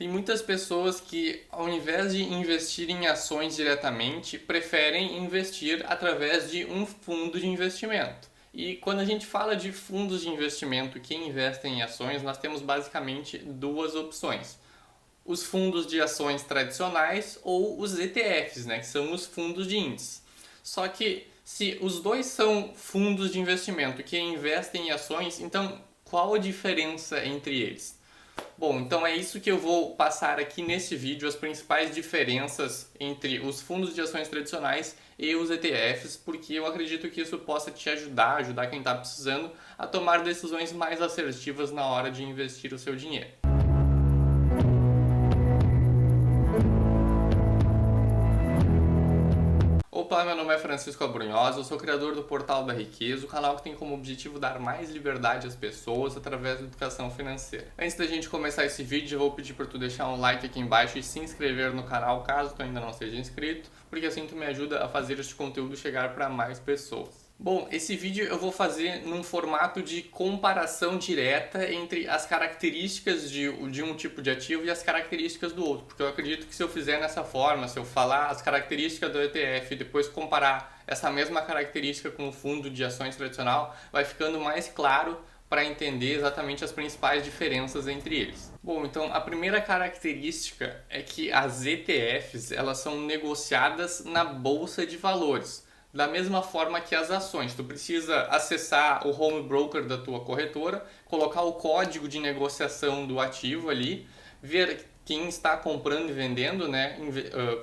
Tem muitas pessoas que, ao invés de investir em ações diretamente, preferem investir através de um fundo de investimento. E quando a gente fala de fundos de investimento que investem em ações, nós temos basicamente duas opções: os fundos de ações tradicionais ou os ETFs, né, que são os fundos de índice. Só que se os dois são fundos de investimento que investem em ações, então qual a diferença entre eles? Bom, então é isso que eu vou passar aqui nesse vídeo, as principais diferenças entre os fundos de ações tradicionais e os ETFs, porque eu acredito que isso possa te ajudar quem está precisando a tomar decisões mais assertivas na hora de investir o seu dinheiro. Olá, meu nome é Francisco Abrunhosa, eu sou criador do Portal da Riqueza, o canal que tem como objetivo dar mais liberdade às pessoas através da educação financeira. Antes da gente começar esse vídeo, eu vou pedir para tu deixar um like aqui embaixo e se inscrever no canal caso tu ainda não seja inscrito, porque assim tu me ajuda a fazer este conteúdo chegar para mais pessoas. Bom, esse vídeo eu vou fazer num formato de comparação direta entre as características de um tipo de ativo e as características do outro, porque eu acredito que se eu fizer nessa forma, se eu falar as características do ETF e depois comparar essa mesma característica com o fundo de ações tradicional, vai ficando mais claro para entender exatamente as principais diferenças entre eles. Bom, então a primeira característica é que as ETFs elas são negociadas na bolsa de valores. Da mesma forma que as ações, tu precisa acessar o home broker da tua corretora, colocar o código de negociação do ativo ali, ver quem está comprando e vendendo, né?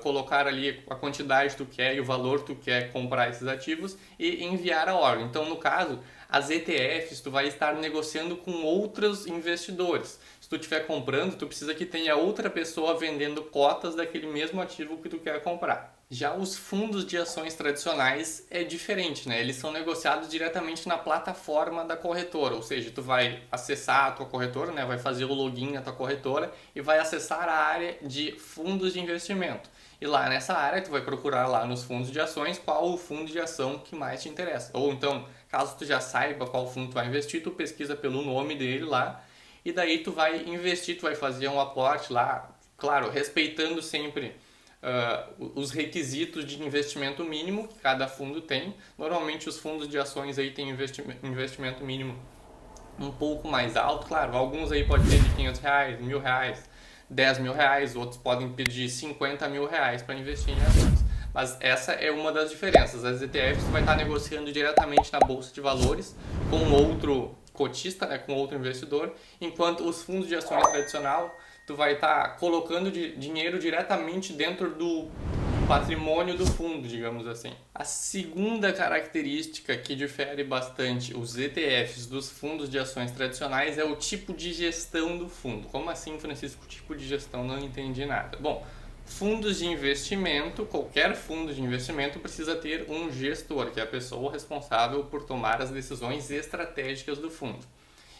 Colocar ali a quantidade que tu quer e o valor que tu quer comprar esses ativos e enviar a ordem. Então, no caso, as ETFs tu vai estar negociando com outros investidores. Se tu estiver comprando, tu precisa que tenha outra pessoa vendendo cotas daquele mesmo ativo que tu quer comprar. Já os fundos de ações tradicionais é diferente, né? Eles são negociados diretamente na plataforma da corretora, ou seja, tu vai acessar a tua corretora, né? Vai fazer o login na tua corretora e vai acessar a área de fundos de investimento. E lá nessa área tu vai procurar lá nos fundos de ações qual o fundo de ação que mais te interessa. Ou então, caso tu já saiba qual fundo tu vai investir, tu pesquisa pelo nome dele lá e daí tu vai investir, tu vai fazer um aporte lá, claro, respeitando sempre os requisitos de investimento mínimo que cada fundo tem. Normalmente os fundos de ações aí têm investimento mínimo um pouco mais alto, claro, alguns aí podem ter de R$500, R$1.000, R$10.000, outros podem pedir R$50.000 para investir em ações. Mas essa é uma das diferenças. As ETFs vai estar negociando diretamente na bolsa de valores com outro cotista, né, com outro investidor, enquanto os fundos de ações tradicional tu vai estar colocando dinheiro diretamente dentro do patrimônio do fundo, digamos assim. A segunda característica que difere bastante os ETFs dos fundos de ações tradicionais é o tipo de gestão do fundo. Como assim, Francisco? Tipo de gestão? Não entendi nada. Bom, fundos de investimento, qualquer fundo de investimento precisa ter um gestor, que é a pessoa responsável por tomar as decisões estratégicas do fundo.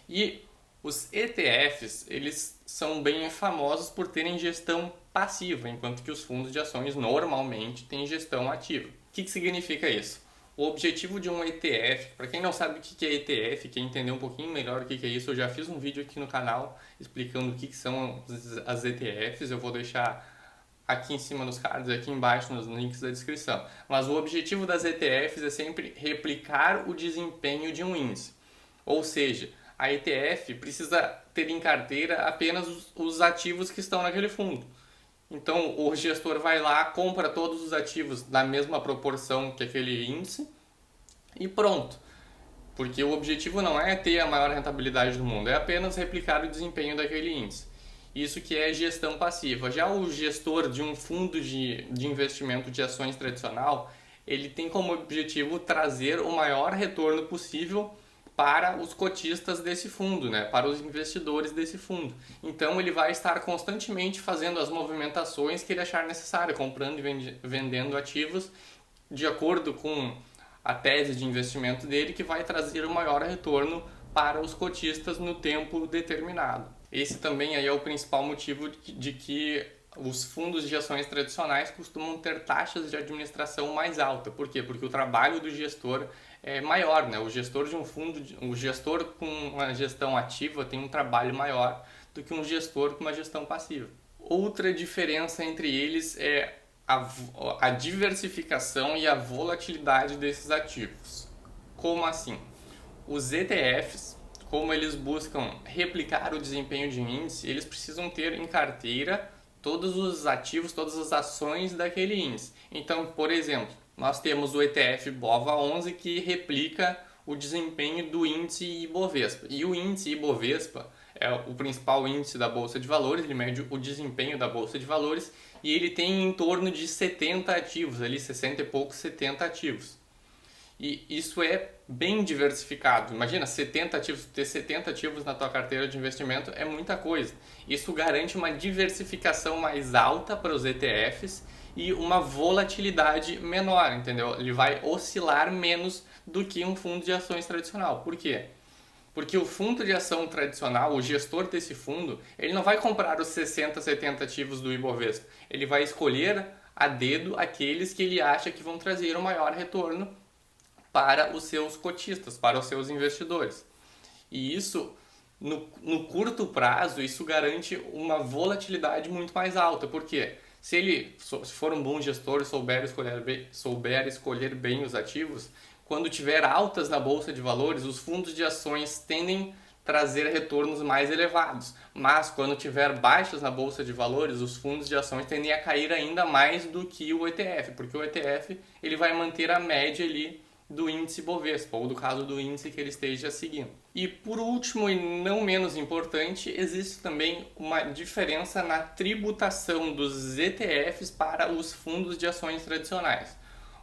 E os ETFs, eles são bem famosos por terem gestão passiva, enquanto que os fundos de ações normalmente têm gestão ativa. O que significa isso? O objetivo de um ETF, para quem não sabe o que é ETF, quer entender um pouquinho melhor o que é isso, eu já fiz um vídeo aqui no canal explicando o que são as ETFs, eu vou deixar aqui em cima nos cards, aqui embaixo nos links da descrição. Mas o objetivo das ETFs é sempre replicar o desempenho de um índice, ou seja, a ETF precisa ter em carteira apenas os ativos que estão naquele fundo. Então o gestor vai lá, compra todos os ativos da mesma proporção que aquele índice e pronto. Porque o objetivo não é ter a maior rentabilidade do mundo, é apenas replicar o desempenho daquele índice. Isso que é gestão passiva. Já o gestor de um fundo de investimento de ações tradicional, ele tem como objetivo trazer o maior retorno possível para os cotistas desse fundo, né? Para os investidores desse fundo. Então ele vai estar constantemente fazendo as movimentações que ele achar necessário, comprando e vendendo ativos de acordo com a tese de investimento dele, que vai trazer o maior retorno para os cotistas no tempo determinado. Esse também aí é o principal motivo de que os fundos de ações tradicionais costumam ter taxas de administração mais altas. Por quê? Porque o trabalho do gestor é maior, né? O gestor de um fundo, o gestor com uma gestão ativa tem um trabalho maior do que um gestor com uma gestão passiva. outra diferença entre eles é a diversificação e a volatilidade desses ativos. Como assim? Os ETFs, como eles buscam replicar o desempenho de índice, eles precisam ter em carteira todos os ativos, todas as ações daquele índice. Então, por exemplo, nós temos o ETF BOVA11 que replica o desempenho do índice Ibovespa. E o índice Ibovespa é o principal índice da Bolsa de Valores, ele mede o desempenho da Bolsa de Valores e ele tem em torno de 70 ativos, ali 60 e poucos, 70 ativos. E isso é bem diversificado. Imagina, 70 ativos, ter 70 ativos na tua carteira de investimento é muita coisa. Isso garante uma diversificação mais alta para os ETFs e uma volatilidade menor, entendeu? Ele vai oscilar menos do que um fundo de ações tradicional. Por quê? Porque o fundo de ação tradicional, o gestor desse fundo, ele não vai comprar os 60, 70 ativos do Ibovespa. Ele vai escolher a dedo aqueles que ele acha que vão trazer o maior retorno para os seus cotistas, para os seus investidores. E isso, no curto prazo, isso garante uma volatilidade muito mais alta. Por quê? Se for um bom gestor e souber escolher bem os ativos, quando tiver altas na Bolsa de Valores, os fundos de ações tendem a trazer retornos mais elevados. Mas quando tiver baixas na Bolsa de Valores, os fundos de ações tendem a cair ainda mais do que o ETF, porque o ETF ele vai manter a média ali do índice Bovespa, ou do caso do índice que ele esteja seguindo. E por último e não menos importante, existe também uma diferença na tributação dos ETFs para os fundos de ações tradicionais.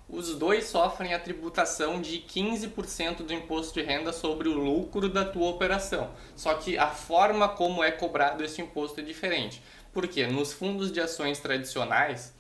Os dois sofrem a tributação de 15% do imposto de renda sobre o lucro da tua operação. Só que a forma como é cobrado esse imposto é diferente. Porque nos fundos de ações tradicionais,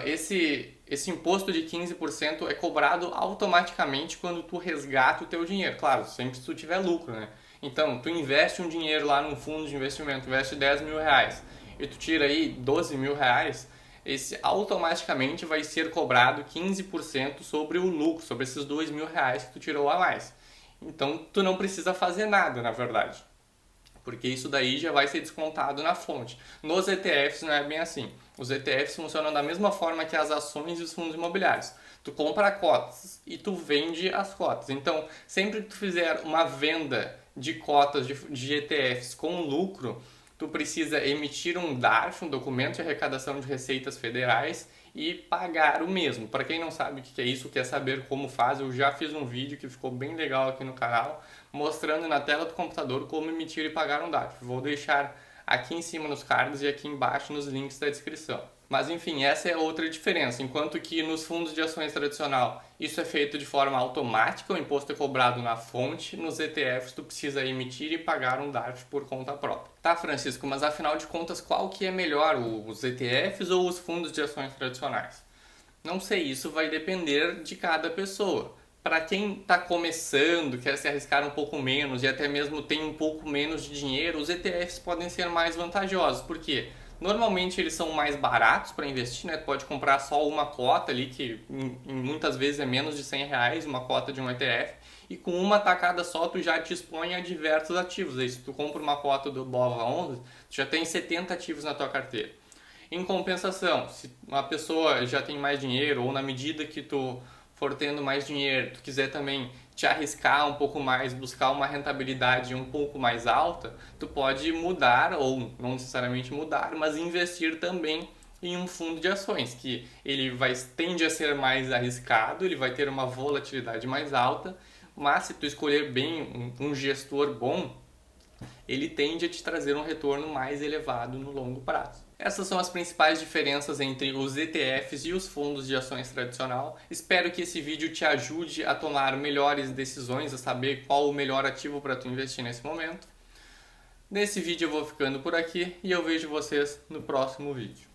esse imposto de 15% é cobrado automaticamente quando tu resgata o teu dinheiro. Claro, sempre se tu tiver lucro, né? Então, tu investe um dinheiro lá num fundo de investimento, investe 10 mil reais e tu tira aí 12 mil reais, esse automaticamente vai ser cobrado 15% sobre o lucro, sobre esses 2 mil reais que tu tirou a mais. Então, tu não precisa fazer nada, na verdade, porque isso daí já vai ser descontado na fonte. Nos ETFs não é bem assim. Os ETFs funcionam da mesma forma que as ações e os fundos imobiliários. Tu compra cotas e tu vende as cotas. Então, sempre que tu fizer uma venda de cotas de ETFs com lucro, tu precisa emitir um DARF, um documento de arrecadação de receitas federais, e pagar o mesmo. Para quem não sabe o que é isso, quer saber como faz, eu já fiz um vídeo que ficou bem legal aqui no canal, mostrando na tela do computador como emitir e pagar um DARF. Vou deixar aqui em cima nos cards e aqui embaixo nos links da descrição. Mas enfim, essa é outra diferença. Enquanto que nos fundos de ações tradicional isso é feito de forma automática, o imposto é cobrado na fonte, nos ETFs tu precisa emitir e pagar um DARF por conta própria. Tá, Francisco, mas afinal de contas qual que é melhor, os ETFs ou os fundos de ações tradicionais? Não sei, isso vai depender de cada pessoa. Para quem está começando, quer se arriscar um pouco menos e até mesmo tem um pouco menos de dinheiro, os ETFs podem ser mais vantajosos. Por quê? Normalmente eles são mais baratos para investir, né? Tu pode comprar só uma cota ali, que muitas vezes é menos de 100 reais, uma cota de um ETF, e com uma tacada só tu já te expõe a diversos ativos. Aí se tu compra uma cota do BOVA11, tu já tem 70 ativos na tua carteira. Em compensação, se uma pessoa já tem mais dinheiro, ou na medida que tu for tendo mais dinheiro, tu quiser também te arriscar um pouco mais, buscar uma rentabilidade um pouco mais alta, tu pode mudar, ou não necessariamente mudar, mas investir também em um fundo de ações, que ele tende a ser mais arriscado, ele vai ter uma volatilidade mais alta, mas se tu escolher bem um gestor bom, ele tende a te trazer um retorno mais elevado no longo prazo. Essas são as principais diferenças entre os ETFs e os fundos de ações tradicional. Espero que esse vídeo te ajude a tomar melhores decisões, a saber qual o melhor ativo para tu investir nesse momento. Nesse vídeo eu vou ficando por aqui e eu vejo vocês no próximo vídeo.